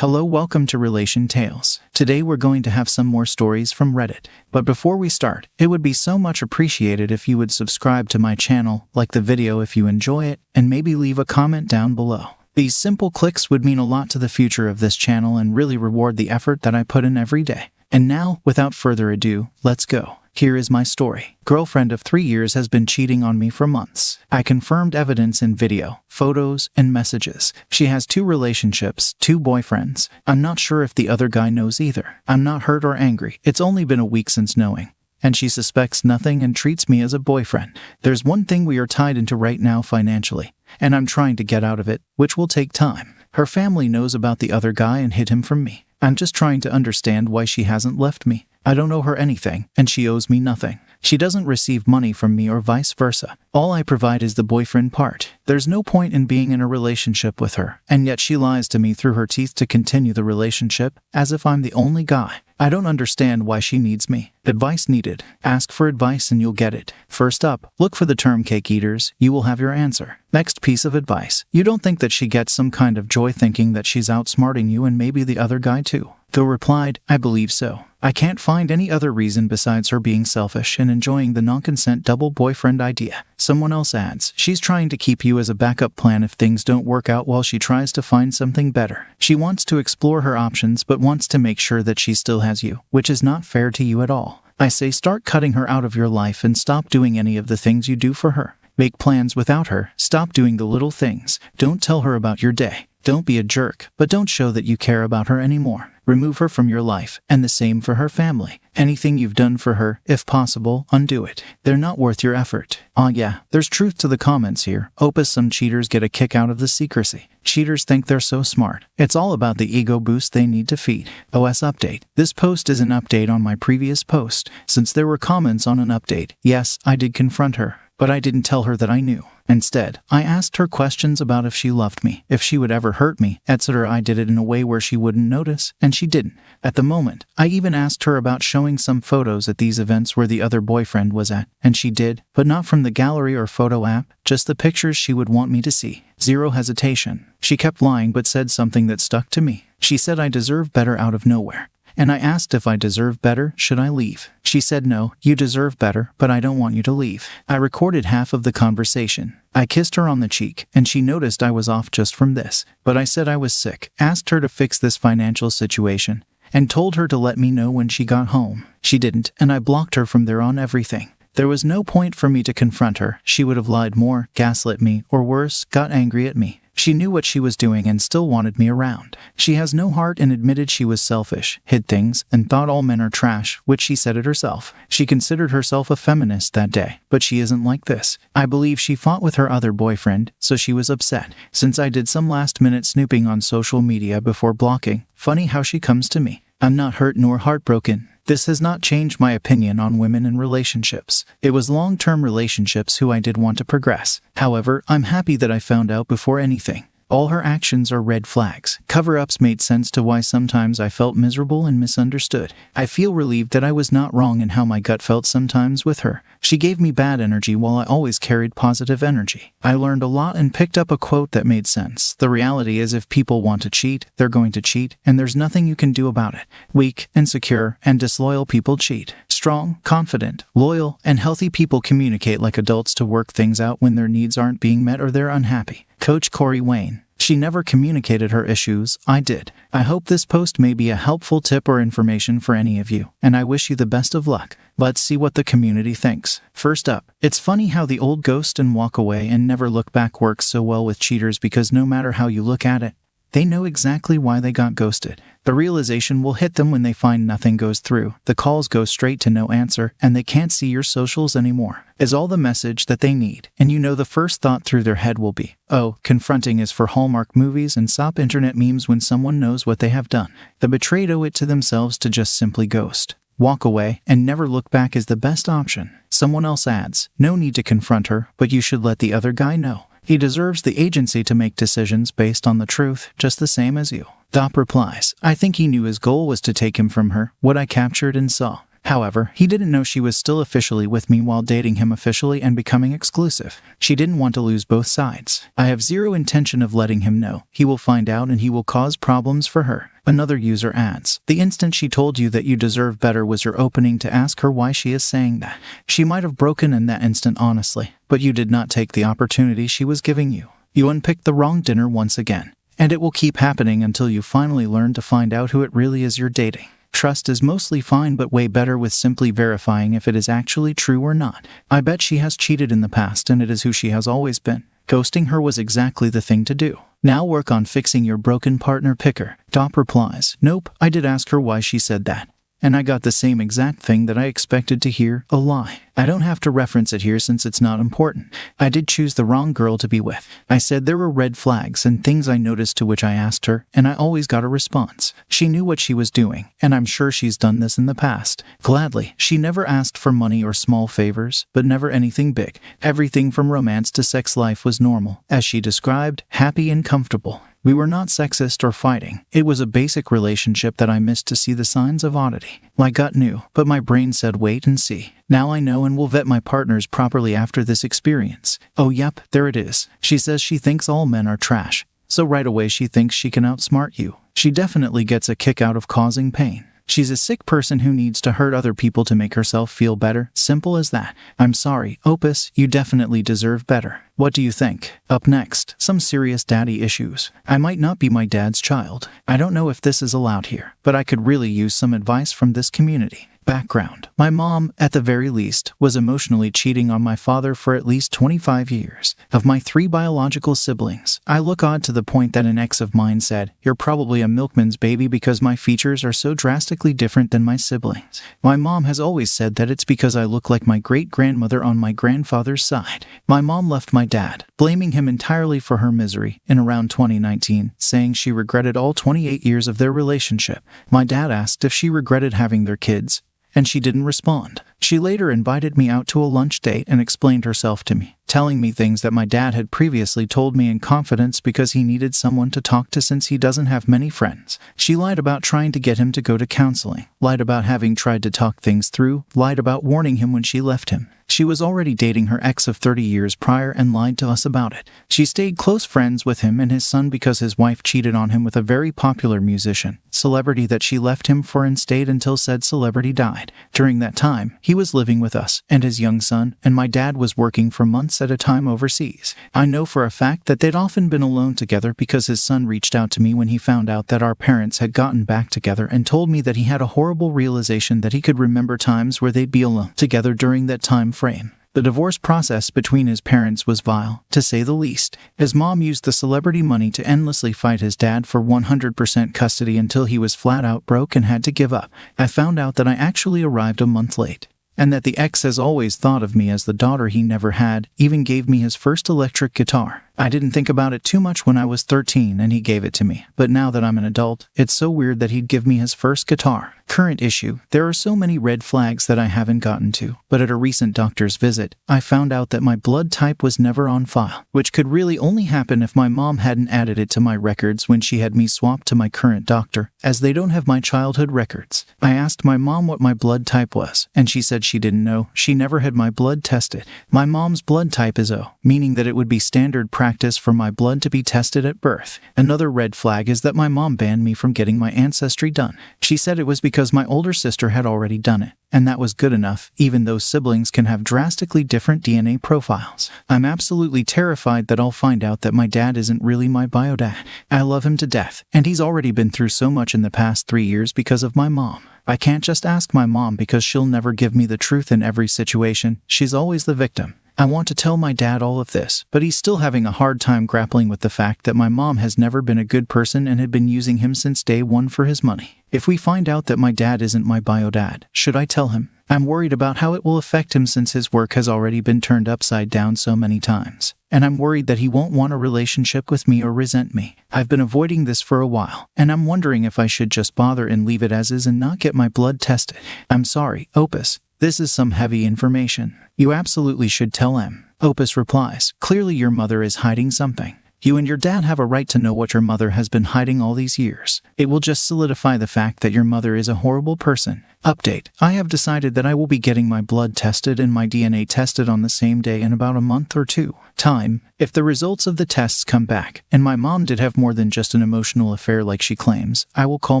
Hello, welcome to Relation Tales. Today we're going to have some more stories from Reddit. But before we start, it would be so much appreciated if you would subscribe to my channel, like the video if you enjoy it, and maybe leave a comment down below. These simple clicks would mean a lot to the future of this channel and really reward the effort that I put in every day. And now, without further ado, let's go. Here is my story. Girlfriend of 3 years has been cheating on me for months. I confirmed evidence in video, photos, and messages. She has 2 relationships, 2 boyfriends. I'm not sure if the other guy knows either. I'm not hurt or angry. It's only been a week since knowing. And she suspects nothing and treats me as a boyfriend. There's one thing we are tied into right now financially, and I'm trying to get out of it, which will take time. Her family knows about the other guy and hid him from me. I'm just trying to understand why she hasn't left me. I don't owe her anything, and she owes me nothing. She doesn't receive money from me or vice versa. All I provide is the boyfriend part. There's no point in being in a relationship with her, and yet she lies to me through her teeth to continue the relationship, as if I'm the only guy. I don't understand why she needs me. Advice needed. Ask for advice and you'll get it. First up, look for the term cake eaters. You will have your answer. Next piece of advice. You don't think that she gets some kind of joy thinking that she's outsmarting you and maybe the other guy too? Phil replied, I believe so. I can't find any other reason besides her being selfish and enjoying the non-consent double boyfriend idea. Someone else adds, she's trying to keep you as a backup plan if things don't work out while she tries to find something better. She wants to explore her options but wants to make sure that she still has you, which is not fair to you at all. I say start cutting her out of your life and stop doing any of the things you do for her. Make plans without her. Stop doing the little things. Don't tell her about your day. Don't be a jerk, but don't show that you care about her anymore. Remove her from your life, and the same for her family. Anything you've done for her, if possible, undo it. They're not worth your effort. Yeah, there's truth to the comments here. Opus some cheaters get a kick out of the secrecy. Cheaters think they're so smart. It's all about the ego boost they need to feed. OS update. This post is an update on my previous post. Since there were comments on an update, yes, I did confront her. But I didn't tell her that I knew. Instead, I asked her questions about if she loved me, if she would ever hurt me, etc. I did it in a way where she wouldn't notice, and she didn't. At the moment, I even asked her about showing some photos at these events where the other boyfriend was at, and she did, but not from the gallery or photo app, just the pictures she would want me to see. Zero hesitation. She kept lying but said something that stuck to me. She said I deserve better out of nowhere. And I asked if I deserve better, should I leave? She said no, you deserve better, but I don't want you to leave. I recorded half of the conversation. I kissed her on the cheek, and she noticed I was off just from this. But I said I was sick, asked her to fix this financial situation, and told her to let me know when she got home. She didn't, and I blocked her from there on everything. There was no point for me to confront her. She would have lied more, gaslit me, or worse, got angry at me. She knew what she was doing and still wanted me around. She has no heart and admitted she was selfish, hid things, and thought all men are trash, which she said it herself. She considered herself a feminist that day, but she isn't like this. I believe she fought with her other boyfriend, so she was upset. Since I did some last-minute snooping on social media before blocking, funny how she comes to me. I'm not hurt nor heartbroken. This has not changed my opinion on women in relationships. It was long-term relationships who I did want to progress. However, I'm happy that I found out before anything. All her actions are red flags. Cover-ups made sense to why sometimes I felt miserable and misunderstood. I feel relieved that I was not wrong in how my gut felt sometimes with her. She gave me bad energy while I always carried positive energy. I learned a lot and picked up a quote that made sense. The reality is if people want to cheat, they're going to cheat, and there's nothing you can do about it. Weak, insecure, and disloyal people cheat. Strong, confident, loyal, and healthy people communicate like adults to work things out when their needs aren't being met or they're unhappy. Coach Corey Wayne. She never communicated her issues, I did. I hope this post may be a helpful tip or information for any of you, and I wish you the best of luck. Let's see what the community thinks. First up, it's funny how the old ghost and walk away and never look back works so well with cheaters because no matter how you look at it, they know exactly why they got ghosted. The realization will hit them when they find nothing goes through, the calls go straight to no answer, and they can't see your socials anymore. Is all the message that they need. And you know the first thought through their head will be, oh, confronting is for Hallmark movies and sop internet memes when someone knows what they have done. The betrayed owe it to themselves to just simply ghost. Walk away and never look back is the best option. Someone else adds, no need to confront her, but you should let the other guy know. He deserves the agency to make decisions based on the truth, just the same as you. Dop replies, I think he knew his goal was to take him from her, what I captured and saw. However, he didn't know she was still officially with me while dating him officially and becoming exclusive. She didn't want to lose both sides. I have zero intention of letting him know. He will find out and he will cause problems for her. Another user adds, the instant she told you that you deserve better was your opening to ask her why she is saying that. She might have broken in that instant honestly, but you did not take the opportunity she was giving you. You unpicked the wrong dinner once again. And it will keep happening until you finally learn to find out who it really is you're dating. Trust is mostly fine but way better with simply verifying if it is actually true or not. I bet she has cheated in the past and it is who she has always been. Ghosting her was exactly the thing to do. Now work on fixing your broken partner picker. Dop replies, nope, I did ask her why she said that. And I got the same exact thing that I expected to hear, a lie. I don't have to reference it here since it's not important. I did choose the wrong girl to be with. I said there were red flags and things I noticed to which I asked her, and I always got a response. She knew what she was doing, and I'm sure she's done this in the past. Gladly, she never asked for money or small favors, but never anything big. Everything from romance to sex life was normal, as she described, happy and comfortable. We were not sexist or fighting. It was a basic relationship that I missed to see the signs of oddity. My gut knew, but my brain said wait and see. Now I know and will vet my partners properly after this experience. Oh yep, there it is. She says she thinks all men are trash. So right away she thinks she can outsmart you. She definitely gets a kick out of causing pain. She's a sick person who needs to hurt other people to make herself feel better. Simple as that. I'm sorry, Opus, you definitely deserve better. What do you think? Up next, some serious daddy issues. I might not be my dad's child. I don't know if this is allowed here, but I could really use some advice from this community. Background. My mom, at the very least, was emotionally cheating on my father for at least 25 years. Of my 3 biological siblings, I look odd to the point that an ex of mine said, "You're probably a milkman's baby because my features are so drastically different than my siblings." My mom has always said that it's because I look like my great-grandmother on my grandfather's side. My mom left my dad, blaming him entirely for her misery, in around 2019, saying she regretted all 28 years of their relationship. My dad asked if she regretted having their kids, and she didn't respond. She later invited me out to a lunch date and explained herself to me, telling me things that my dad had previously told me in confidence because he needed someone to talk to since he doesn't have many friends. She lied about trying to get him to go to counseling, lied about having tried to talk things through, lied about warning him when she left him. She was already dating her ex of 30 years prior and lied to us about it. She stayed close friends with him and his son because his wife cheated on him with a very popular musician, celebrity that she left him for and stayed until said celebrity died. During that time, he was living with us and his young son, and my dad was working for months at a time overseas. I know for a fact that they'd often been alone together because his son reached out to me when he found out that our parents had gotten back together and told me that he had a horrible realization that he could remember times where they'd be alone together during that time frame. The divorce process between his parents was vile, to say the least. His mom used the celebrity money to endlessly fight his dad for 100% custody until he was flat out broke and had to give up. I found out that I actually arrived a month late, and that the ex has always thought of me as the daughter he never had, even gave me his first electric guitar. I didn't think about it too much when I was 13 and he gave it to me, but now that I'm an adult, it's so weird that he'd give me his first guitar. Current issue. There are so many red flags that I haven't gotten to, but at a recent doctor's visit, I found out that my blood type was never on file, which could really only happen if my mom hadn't added it to my records when she had me swapped to my current doctor, as they don't have my childhood records. I asked my mom what my blood type was, and she said she didn't know. She never had my blood tested. My mom's blood type is O, meaning that it would be standard practice for my blood to be tested at birth. Another red flag is that my mom banned me from getting my ancestry done. She said it was because my older sister had already done it, and that was good enough, even though siblings can have drastically different DNA profiles. I'm absolutely terrified that I'll find out that my dad isn't really my bio dad. I love him to death, and he's already been through so much in the past 3 years because of my mom. I can't just ask my mom because she'll never give me the truth in every situation. She's always the victim. I want to tell my dad all of this, but he's still having a hard time grappling with the fact that my mom has never been a good person and had been using him since day one for his money. If we find out that my dad isn't my bio dad, should I tell him? I'm worried about how it will affect him since his work has already been turned upside down so many times. And I'm worried that he won't want a relationship with me or resent me. I've been avoiding this for a while, and I'm wondering if I should just bother and leave it as is and not get my blood tested. I'm sorry, Opus. This is some heavy information. You absolutely should tell him. Opus replies, clearly your mother is hiding something. You and your dad have a right to know what your mother has been hiding all these years. It will just solidify the fact that your mother is a horrible person. Update: I have decided that I will be getting my blood tested and my DNA tested on the same day in about a month or two. Time: if the results of the tests come back, and my mom did have more than just an emotional affair like she claims, I will call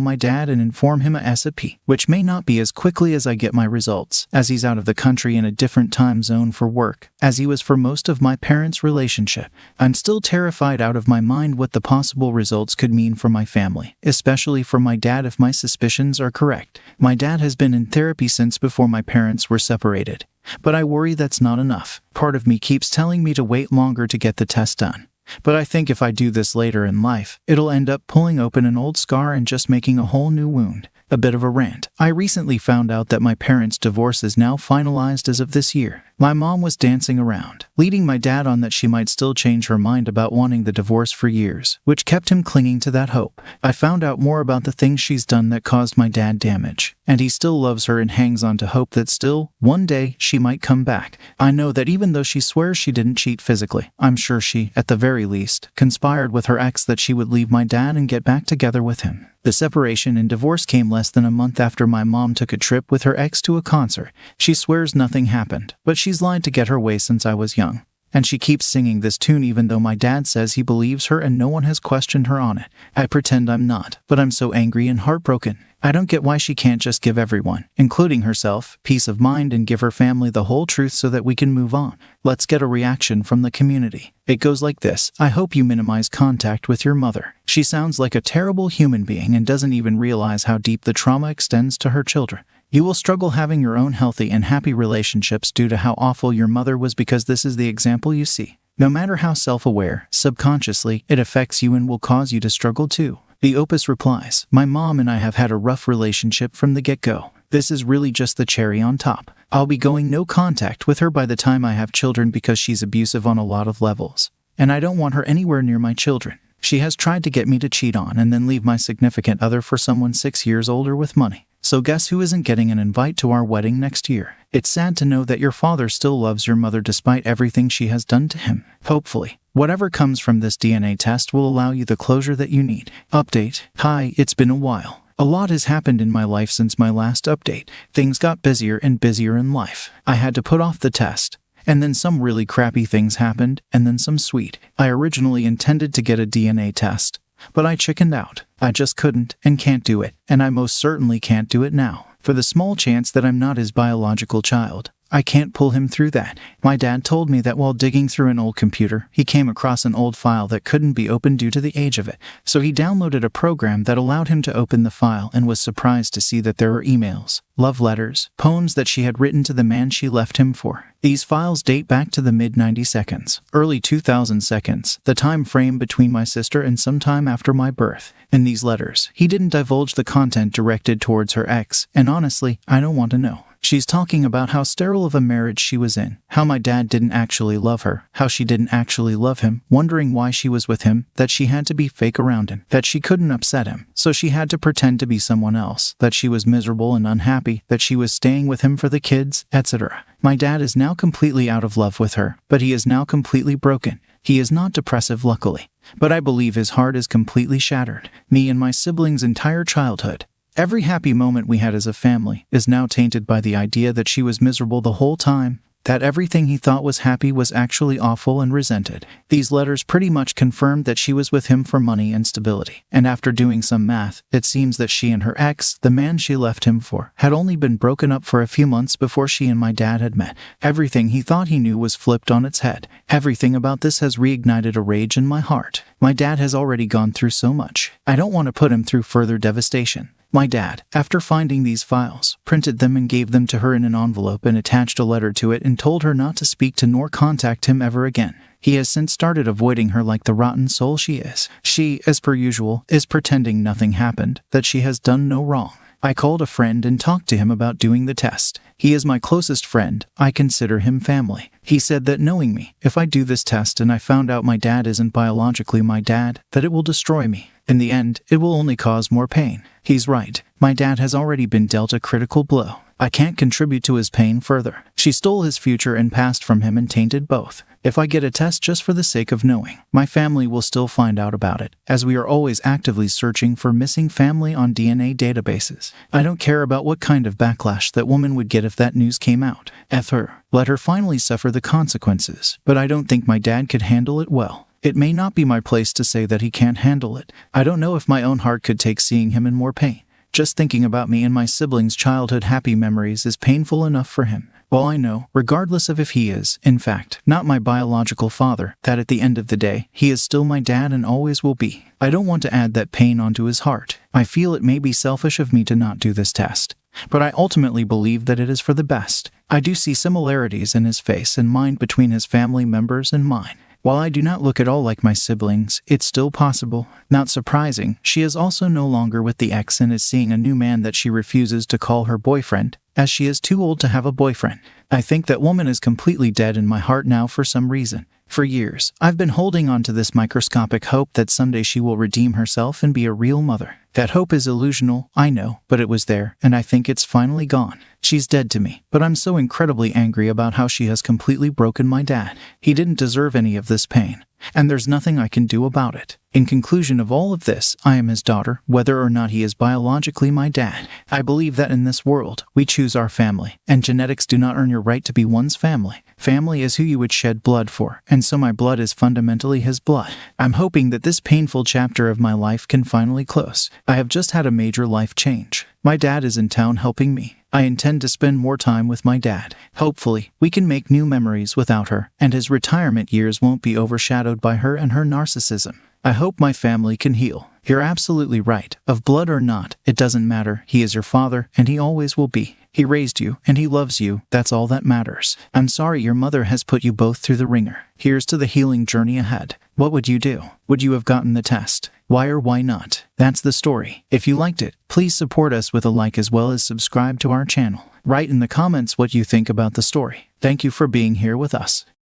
my dad and inform him ASAP, which may not be as quickly as I get my results, as he's out of the country in a different time zone for work, as he was for most of my parents' relationship. I'm still terrified out of my mind what the possible results could mean for my family, especially for my dad if my suspicions are correct. My dad has been in therapy since before my parents were separated, but I worry that's not enough. Part of me keeps telling me to wait longer to get the test done. But I think if I do this later in life, it'll end up pulling open an old scar and just making a whole new wound. A bit of a rant. I recently found out that my parents' divorce is now finalized as of this year. My mom was dancing around, leading my dad on that she might still change her mind about wanting the divorce for years, which kept him clinging to that hope. I found out more about the things she's done that caused my dad damage, and he still loves her and hangs on to hope that still, one day, she might come back. I know that even though she swears she didn't cheat physically, I'm sure she, at the very least, conspired with her ex that she would leave my dad and get back together with him. The separation and divorce came less than a month after my mom took a trip with her ex to a concert. She swears nothing happened, but she's lied to get her way since I was young. And she keeps singing this tune even though my dad says he believes her and no one has questioned her on it. I pretend I'm not, but I'm so angry and heartbroken. I don't get why she can't just give everyone, including herself, peace of mind and give her family the whole truth so that we can move on. Let's get a reaction from the community. It goes like this: I hope you minimize contact with your mother. She sounds like a terrible human being and doesn't even realize how deep the trauma extends to her children. You will struggle having your own healthy and happy relationships due to how awful your mother was because this is the example you see. No matter how self-aware, subconsciously, it affects you and will cause you to struggle too. The Opus replies, my mom and I have had a rough relationship from the get-go. This is really just the cherry on top. I'll be going no contact with her by the time I have children because she's abusive on a lot of levels. And I don't want her anywhere near my children. She has tried to get me to cheat on and then leave my significant other for someone 6 years older with money. So guess who isn't getting an invite to our wedding next year? It's sad to know that your father still loves your mother despite everything she has done to him. Hopefully, whatever comes from this DNA test will allow you the closure that you need. Update: Hi, it's been a while. A lot has happened in my life since my last update. Things got busier and busier in life. I had to put off the test. And then some really crappy things happened, and then some sweet. I originally intended to get a DNA test, but I chickened out. I just couldn't and can't do it, and I most certainly can't do it now. For the small chance that I'm not his biological child, I can't pull him through that. My dad told me that while digging through an old computer, he came across an old file that couldn't be opened due to the age of it. So he downloaded a program that allowed him to open the file and was surprised to see that there were emails, love letters, poems that she had written to the man she left him for. These files date back to the mid-90 seconds, early 2000 seconds, the time frame between my sister and sometime after my birth. In these letters, he didn't divulge the content directed towards her ex, and honestly, I don't want to know. She's talking about how sterile of a marriage she was in, how my dad didn't actually love her, how she didn't actually love him, wondering why she was with him, that she had to be fake around him, that she couldn't upset him, so she had to pretend to be someone else, that she was miserable and unhappy, that she was staying with him for the kids, etc. My dad is now completely out of love with her, but he is now completely broken. He is not depressive, luckily, but I believe his heart is completely shattered. Me and my siblings' entire childhood, every happy moment we had as a family, is now tainted by the idea that she was miserable the whole time, that everything he thought was happy was actually awful and resented. These letters pretty much confirmed that she was with him for money and stability. And after doing some math, it seems that she and her ex, the man she left him for, had only been broken up for a few months before she and my dad had met. Everything he thought he knew was flipped on its head. Everything about this has reignited a rage in my heart. My dad has already gone through so much. I don't want to put him through further devastation. My dad, after finding these files, printed them and gave them to her in an envelope and attached a letter to it and told her not to speak to nor contact him ever again. He has since started avoiding her like the rotten soul she is. She, as per usual, is pretending nothing happened, that she has done no wrong. I called a friend and talked to him about doing the test. He is my closest friend. I consider him family. He said that knowing me, if I do this test and I found out my dad isn't biologically my dad, that it will destroy me. In the end, it will only cause more pain. He's right. My dad has already been dealt a critical blow. I can't contribute to his pain further. She stole his future and past from him and tainted both. If I get a test just for the sake of knowing, my family will still find out about it, as we are always actively searching for missing family on DNA databases. I don't care about what kind of backlash that woman would get if that news came out. F her. Let her finally suffer the consequences. But I don't think my dad could handle it well. It may not be my place to say that he can't handle it. I don't know if my own heart could take seeing him in more pain. Just thinking about me and my siblings' childhood happy memories is painful enough for him. Well, I know, regardless of if he is, in fact, not my biological father, that at the end of the day, he is still my dad and always will be. I don't want to add that pain onto his heart. I feel it may be selfish of me to not do this test, but I ultimately believe that it is for the best. I do see similarities in his face and mind between his family members and mine. While I do not look at all like my siblings, it's still possible. Not surprising, she is also no longer with the ex and is seeing a new man that she refuses to call her boyfriend, as she is too old to have a boyfriend. I think that woman is completely dead in my heart now for some reason. For years, I've been holding on to this microscopic hope that someday she will redeem herself and be a real mother. That hope is illusional, I know, but it was there, and I think it's finally gone. She's dead to me, but I'm so incredibly angry about how she has completely broken my dad. He didn't deserve any of this pain, and there's nothing I can do about it. In conclusion of all of this, I am his daughter, whether or not he is biologically my dad. I believe that in this world, we choose our family, and genetics do not earn your right to be one's family. Family is who you would shed blood for, and so my blood is fundamentally his blood. I'm hoping that this painful chapter of my life can finally close. I have just had a major life change. My dad is in town helping me. I intend to spend more time with my dad. Hopefully, we can make new memories without her, and his retirement years won't be overshadowed by her and her narcissism. I hope my family can heal. You're absolutely right. Of blood or not, it doesn't matter. He is your father, and he always will be. He raised you, and he loves you. That's all that matters. I'm sorry your mother has put you both through the ringer. Here's to the healing journey ahead. What would you do? Would you have gotten the test? Why or why not? That's the story. If you liked it, please support us with a like as well as subscribe to our channel. Write in the comments what you think about the story. Thank you for being here with us.